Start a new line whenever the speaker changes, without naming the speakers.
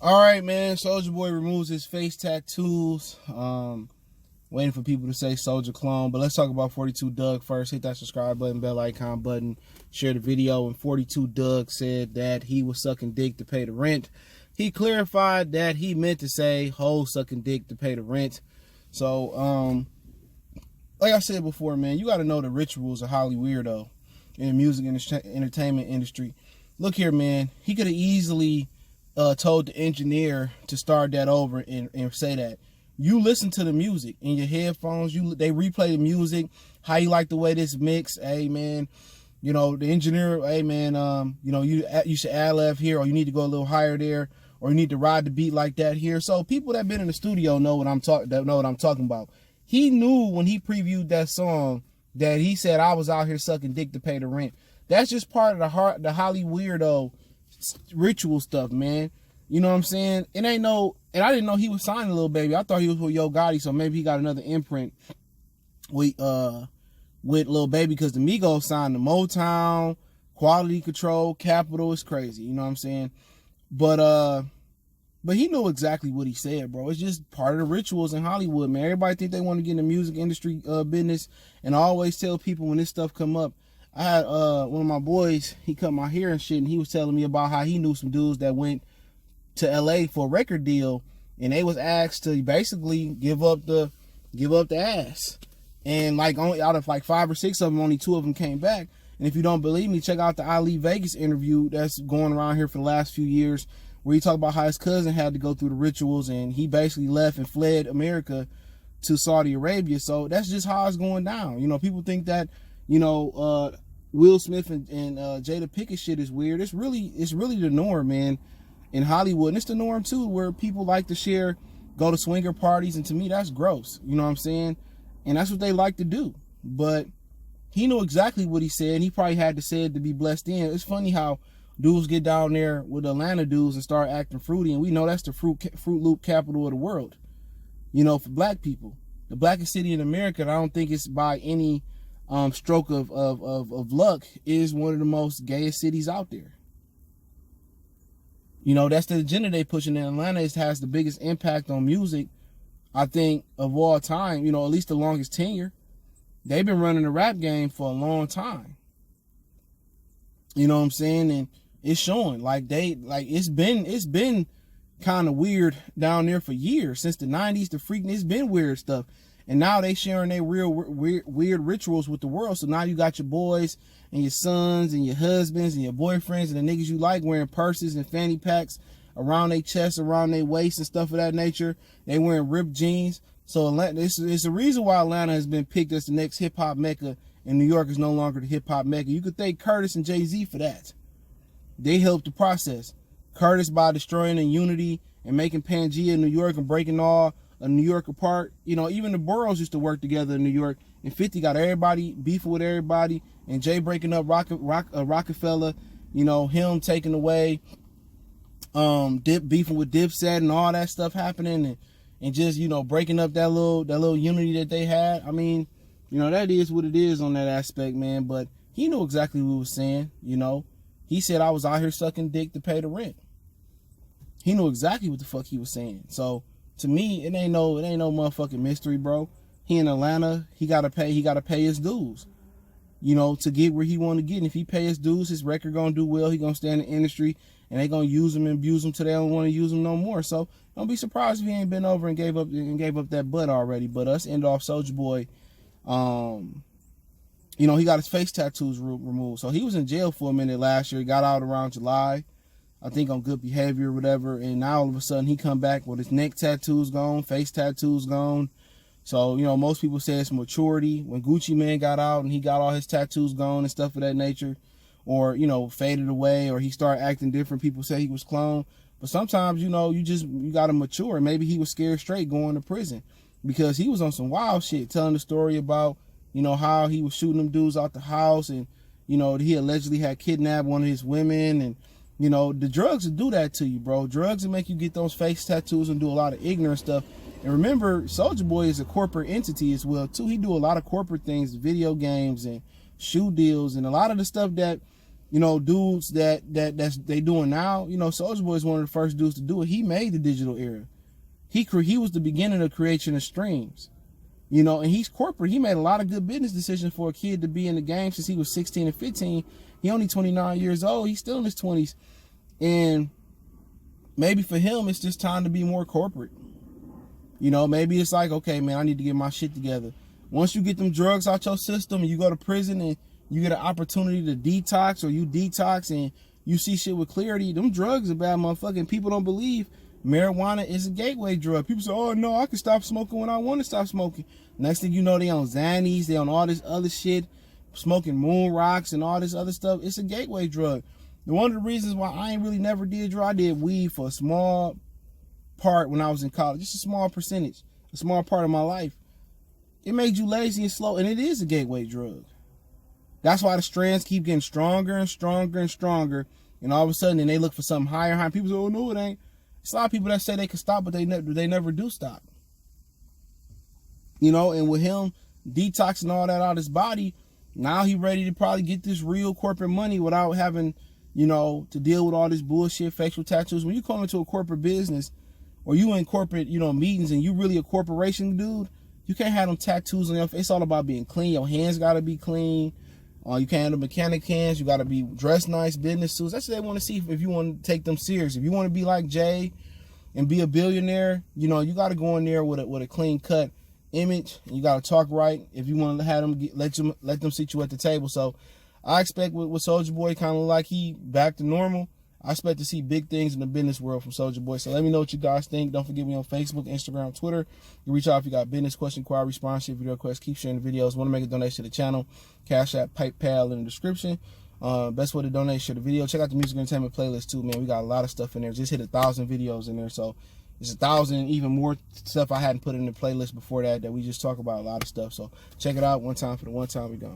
All right, man. Soulja Boy removes his face tattoos. Waiting for people to say Soulja clone, but let's talk about 42 Dugg first. Hit that subscribe button, bell icon button, share the video. And 42 Dugg said that he was sucking dick to pay the rent. He clarified that he meant to say hoes sucking dick to pay the rent. So, like I said before, man, you got to know the rituals of highly weirdo in the music and entertainment industry. Look here, man. He could have easily told the engineer to start that over and say that. You listen to the music in your headphones. They replay the music. How you like the way this mix? Hey, man, you know, the engineer, hey, man, you know, you should add left here, or you need to go a little higher there, or you need to ride the beat like that here. So people that been in the studio know what I'm talking about. He knew when he previewed that song that he said I was out here sucking dick to pay the rent. That's just part of the Holly weirdo ritual stuff, man. You know what I'm saying? It ain't no, and I didn't know he was signing Lil Baby. I thought he was with Yo Gotti, so maybe he got another imprint with Lil Baby, because the Migos signed to Motown, Quality Control, Capitol. It's crazy, you know what I'm saying? But he knew exactly what he said, bro. It's just part of the rituals in Hollywood, man. Everybody think they want to get in the music industry business, and I always tell people when this stuff come up. I had one of my boys, he cut my hair and shit, and he was telling me about how he knew some dudes that went to LA for a record deal, and they was asked to basically give up the ass. And like only out of like 5 or 6 of them, only 2 of them came back. And if you don't believe me, check out the Ali Vegas interview that's going around here for the last few years, where he talked about how his cousin had to go through the rituals, and he basically left and fled America to Saudi Arabia. So that's just how it's going down. You know, people think that, you know, Will Smith and Jada Pinkett shit is weird. It's really the norm, man, in Hollywood. And it's the norm too, where people like to go to swinger parties, and to me that's gross. You know what I'm saying? And that's what they like to do. But he knew exactly what he said. He probably had to say it to be blessed in. It's funny how dudes get down there with Atlanta dudes and start acting fruity, and we know that's the Fruit Loop capital of the world. You know, for black people, the blackest city in America, and I don't think it's by any stroke of luck, is one of the most gayest cities out there. You know, that's the agenda they pushing in Atlanta. It has the biggest impact on music, I think, of all time. You know, at least the longest tenure. They've been running the rap game for a long time. You know what I'm saying? And it's showing. It's been kind of weird down there for years. Since the 90s, it's been weird stuff. And now they sharing their real weird rituals with the world. So now you got your boys and your sons and your husbands and your boyfriends and the niggas you like wearing purses and fanny packs around their chest, around their waist and stuff of that nature. They wearing ripped jeans. So it's the reason why Atlanta has been picked as the next hip hop mecca, and New York is no longer the hip hop mecca. You could thank Curtis and Jay-Z for that. They helped the process. Curtis by destroying the unity and making Pangea in New York and breaking all New York apart. You know, even the boroughs used to work together in New York. And 50 got everybody beefing with everybody. And Jay breaking up Rockefeller. You know, him taking away beefing with Dipset and all that stuff happening, and just, you know, breaking up that little unity that they had. I mean, you know, that is what it is on that aspect, man. But he knew exactly what he was saying. You know, he said I was out here sucking dick to pay the rent. He knew exactly what the fuck he was saying. So to me, it ain't no motherfucking mystery, bro. He in Atlanta, he gotta pay his dues, you know, to get where he want to get. And if he pay his dues, his record gonna do well. He gonna stay in the industry, and they gonna use him and abuse him till they don't want to use him no more. So don't be surprised if he ain't been over and gave up that butt already. But us end off Soulja Boy, you know, he got his face tattoos removed. So he was in jail for a minute last year. He got out around July, I think, on good behavior or whatever. And now all of a sudden he come back with his neck tattoos gone, face tattoos gone. So, you know, most people say it's maturity. When Gucci Mane got out and he got all his tattoos gone and stuff of that nature, or, you know, faded away, or he started acting different, people say he was cloned. But sometimes, you know, you got to mature. Maybe he was scared straight going to prison, because he was on some wild shit, telling the story about, you know, how he was shooting them dudes out the house, and, you know, he allegedly had kidnapped one of his women. And, you know, the drugs will do that to you, bro. Drugs will make you get those face tattoos and do a lot of ignorant stuff. And remember, Soulja Boy is a corporate entity as well, too. He do a lot of corporate things, video games and shoe deals, and a lot of the stuff that you know, dudes that's they doing now. You know, Soulja Boy is one of the first dudes to do it. He made the digital era. He was the beginning of creation of streams. You know, and he's corporate. He made a lot of good business decisions for a kid to be in the game since he was 16 and 15. He only 29 years old. He's still in his 20s. And maybe for him, it's just time to be more corporate. You know, maybe it's like, okay, man, I need to get my shit together. Once you get them drugs out your system and you go to prison and you get an opportunity to detox, or you detox and you see shit with clarity, them drugs are bad, motherfucking. People don't believe marijuana is a gateway drug. People say, oh, no, I can stop smoking when I want to stop smoking. Next thing you know, they on Xannies, they on all this other shit, smoking moon rocks and all this other stuff. It's a gateway drug. And one of the reasons why I ain't really never did drugs, I did weed for a small part when I was in college, just a small percentage, a small part of my life. It made you lazy and slow, and it is a gateway drug. That's why the strands keep getting stronger and stronger and stronger, and all of a sudden, then they look for something higher and higher. People say, oh, no, it ain't. It's a lot of people that say they can stop, but they never do stop. You know, and with him detoxing all that out of his body, now he ready to probably get this real corporate money without having, you know, to deal with all this bullshit, facial tattoos. When you come into a corporate business, or you in corporate, you know, meetings, and you really a corporation dude, you can't have them tattoos on your face. It's all about being clean. Your hands got to be clean. You can't have the mechanic hands. You got to be dressed nice, business suits. That's what they want to see if you want to take them serious. If you want to be like Jay and be a billionaire, you know, you got to go in there with a clean cut image. You got to talk right. If you want to have them, let them sit you at the table. So I expect with Soulja Boy, kind of like he back to normal. I expect to see big things in the business world from Soulja Boy. So let me know what you guys think. Don't forget me on Facebook, Instagram, Twitter. You can reach out if you got business question, inquiry, sponsorship, video requests. Keep sharing the videos. Want to make a donation to the channel? Cash App, PayPal in the description. Best way to donate, share the video. Check out the music entertainment playlist too, man. We got a lot of stuff in there. Just hit 1,000 videos in there. So there's 1,000 even more stuff I hadn't put in the playlist before that we just talk about, a lot of stuff. So check it out one time for the one time we gone.